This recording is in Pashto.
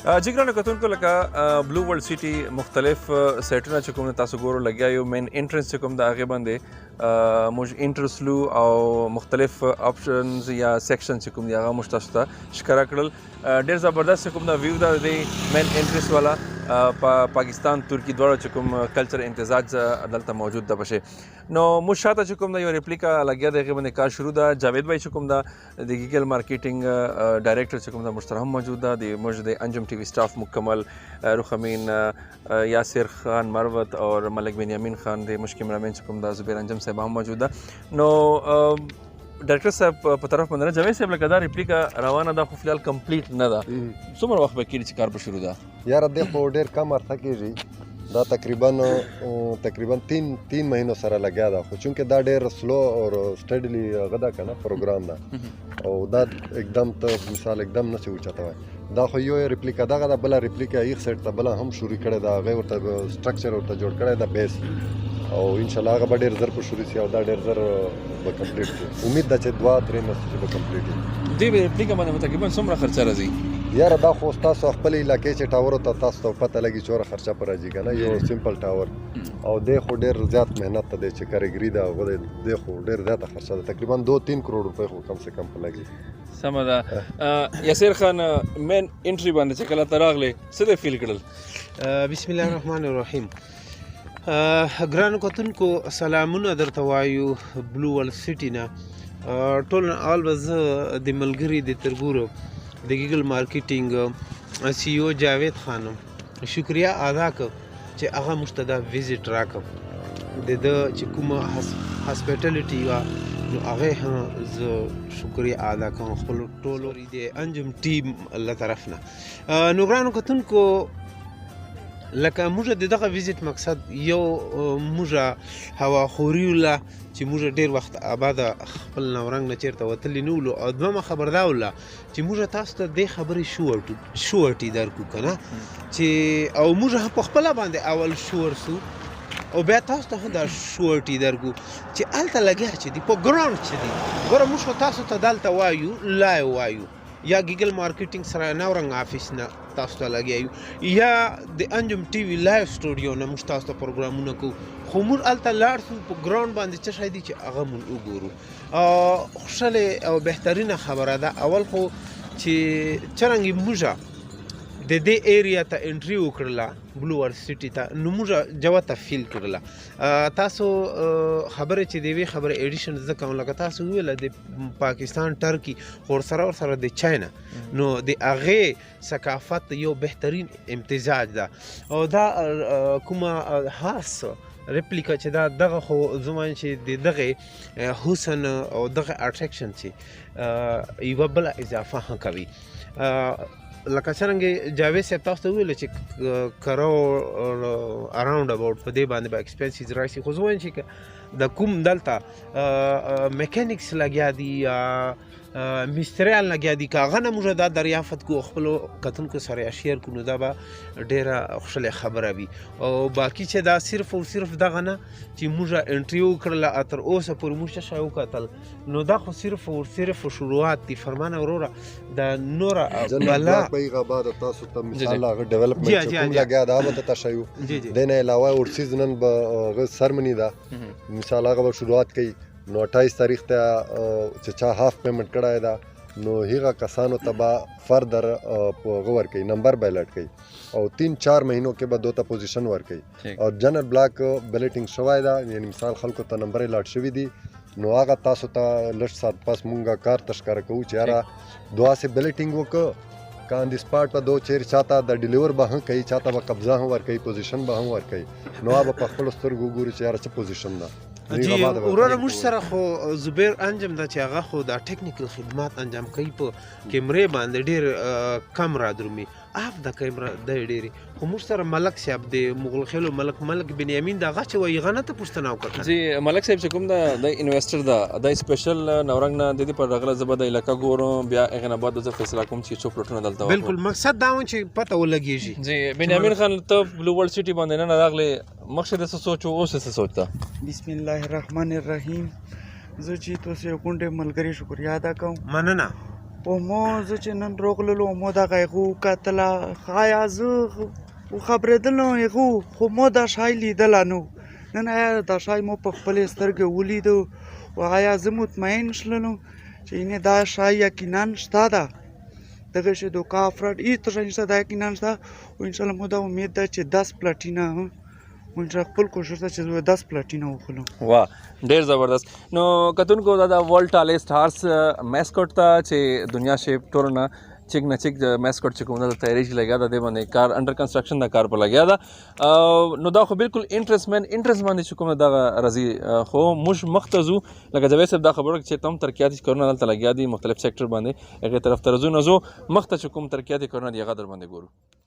جګرانو کتونکو لکه بلو ورلډ سیټي مختلف سیټونه چې کوم تاسو ګورو لګیا یو مین انټرنس چې کوم د هغې باندې موږ انټرسلو او مختلف آپشنز یا سیکشن چې کوم دی هغه موږ تاسو ته ښکاره کړل. ډېر زبردست چې کوم دا ویو ده د دې مین انټرس والا پاکستان ترکی دواړو چې کوم کلچر امتزاج دلته موجود ده پشې. نو موږ شاته چې کوم دا یو ریپلیکا لګیا د هغې باندې کار شروع ده. جاوید بھائی چې کوم دا د ګیګل مارکیټینګ ډایرکټر چې کوم دا موږ سره هم موجود ده. د موږ د انجم T V staff मुकम्मल रुख अमीन यासिर खान मरवत और मलिक बेनियामीन खान दे मुश्किल कैमरामैन चुकुम दा जुबैर अंजम साहब हम मौजूद नो डायरेक्टर साहब په طرف باندې جاوید صاحب لکه دا ریپلیکا روانه ده خو فلحال کمپلیټ نه ده. څومره وخت به کېږي چې کار به شروع ده؟ یاره دی خو ډېر کم ارته کېږي. دا تقریبا 3 مهینو سره لګیا ده خو چونکې دا ډېر سلو او سټډلی هغه ده که نه پروګرام ده او دا एकदम ته مثال एकदम نه شي اوچتوی. دا خو یو ریپلیکا دغه ده بله ریپلیکا یخ سیټ ته بله هم شروع کړې ده. هغې ورته سټرکچر ورته جوړ کړی ده بیس او انشاءالله هغه به ډېر زر په شروع شي او دا ډېر زر به کمپلیټ شي. امید ده چې 2-3 میاشتې چې به کمپلیټ شي. دې ریپلیکا باندې تقریبا څومره خرچه راځي؟ یاره دا خو ستاسو خپل علاقې چې ټاورو ته تاسو ته پته لګي څومره خرچه په راځي که نه. یو سمپل ټاور او دی خو ډېر زیات محنت ته دی چې کاریګري ده هغه دی خو ډېر زیاته خرچه ده. تقریبا 2-3 کروڑ روپۍ خو کم سے کم په لګي. سمه ده. یاسر خان مین انټري باندې چې کله ته راغلې څه دې فیل کړل؟ بسم الله الرحمن الرحیم. ګرانو کتونکو سلامونه درته وایو بلو ورلډ سیټي نه. ټول اول به زه د ملګري د تربورو د ګیګل مارکیټینګ سی او جاوید خانم شکریہ ادا کړ چې هغه موږ ته دا ویزټ راکړ. د ده چې کومه هاسپیټلیټي وه نو هغې هم زه شکریہ ادا کوم خپلو ټولو د انجم ټیم له طرف نه. نو ګرانو کتونکو لکه موږ د دغه ویزټ مقصد یو موږ هواخوري وله چې موږ ډېر وخت آباده خپل نورنګ نه چېرته وتلي نه ولو او دویمه خبر دا وله چې موږ تاسو ته دې خبرې شورټي درکو که نه چې او موږ هم په خپله باندې اول شور سو او بیا تاسو ته هم دا شورټي درکو چې هلته لګیا چې دي په ګراوند چې دي. ګوره موږ خو تاسو ته دلته وایو لایو وایو یا ګیګل مارکیټینګ سره نورنګ آفیس نه تاسو ته لګیا یو یا د انجم टी वी لایو سټوډیو نه موږ تاسو ته پروګرامونه کوو خو موږ هلته لاړ سو په ګراوند باندې څه شی دي چې هغه موږ وګورو. خوشحاله او بهترینه خبره ده اول خو چې څرنګې موږ د دې ایریا ته انټري وکړله بلو ورلډ سیټي ته نو موږ جوته فیل کړله. تاسو خبرې چې د یوې خبرې ایډیشن زه کوم لکه تاسو وویله د پاکستان ټرکي ورسره د چاینا نو د هغې ثقافت یو بهترین امتزاج ده او دا کومه خاص ریپلیکا چې دا دغه خو زه وایم چې د دغې حسن او دغه اټریکشن چې یوه بله اضافه هم کوي. لکه څرنګې جاوید صاحب تاسو ته وویله چې کروڑ اراؤنډ اباؤټ په دې باندې به ایکسپنسیز راشي خو زه وایم چې د کوم دلته میکانیکس لګیا دي یا مستریان لګیا دي که هغه نه موږ دا دریافت کو خپلو کتونکو سره شیر کړو نو دا به ډېره خوشحاله خبره وي. او باقي چې دا صرف او صرف دغه نه چې موږ انټري وکړله تر اوسه پورې موږ څه شی وکتل نو دا خو صرف او صرف شروعات دي. فرمانه وروره د نوره بلا په بعد تاسو ته مثال هغه ډیولپمنټ چې کوم لګیا دا به ته شایو د نه علاوه ورسیز نن به سرمنی دا مثال هغه شروعات کوي نو 28 تاریخ ته چې چا هاف پیمنٹ کړای دا نو هغه کسانو ته به فردر ور کوي نمبر بیلټ کوي او 3-4 مهینو کې به دوته پوزیشن ور کوي او جنرال بلاک بیلټینګ شوای دا یعنی مثال خلکو ته نمبر لاټ شوی دي نو هغه تاسو ته لږ سات پاس مونږه کار تشکر کوو چې یاره دعا سه بیلټینګ وکړه کان دی سپاټ په دو چیر چاته د ډیلیور به هم کوي چاته به قبضه هم ور کوي پوزیشن به هم ور کوي نو هغه په خپل سترګو ګوري چې یاره څه پوزیشن ده. جی وروره موږ سره خو زبیر انجم ده چې هغه خو دا ټیکنیکل خدمات انجام کوي په کیمرې باندې ډېر کم را درومي اف د کیمرا د ډېرې خو موږ سره ملک صاحب د مغل خیلو ملک بنیامین دغه چې وایي هغه نه ته پوښتنه وکړه. جی ملک صاحب چې کوم د انویسټر ده د سپیشل نورنګ نه د دې پر رغله زه به د علاقه ګورم بیا هغې نه بعد زه فیصله کوم چې څو پلوټونه دلته بالکل مقصد دا و چې پته ولګېږي. جی بنیامین خان ته بلو ورلډ سیټي باندې نه راغلې مخکې د څه سوچ اوس څه سوچ ده؟ بسم الله الرحمن الرحیم. زه چې تاسو یو کونډې ملګري شکریہ ادا کوم. مننه. او مو زه چې نن روغللو مو دغه هغو کتله آیا زه وخبرېدلم هغو خو مو دا شی لیدلی نه و نن آیا دا شی مو په خپلې سترګې ولیدو و آیا زه مطمئن شللم چې یعنې دا شی یقینا شته ده دغه شی دوکا افراد هېڅ شی نشته دا یقینا شته و انشاءالله مو دا امید ده چې 10 پلټینه مونږ خپل کوشش ده چې 10 پلټینه وخلو واه ډیر زبردست نو کتونکو دا د ورلد ټالیسټ هارس میسکوټ ته چې دنیا شیپ ټول نه چیک نه چیک میسکوټ چې کوم د تیاری چې لګیا ده د باندې کار انډر کنسټرکشن دا کار په لګیا ده نو دا خو بالکل انټرست باندې چې کوم دا راځي خو موږ مختزو لکه جوید صاحب دا خبره چې تم ترقیاتي کارونه دلته لګیا دي مختلف سېکټر باندې هغه طرف ته رځو نو زه مخته چې کوم ترقیاتي کارونه دي هغه در باندې ګورو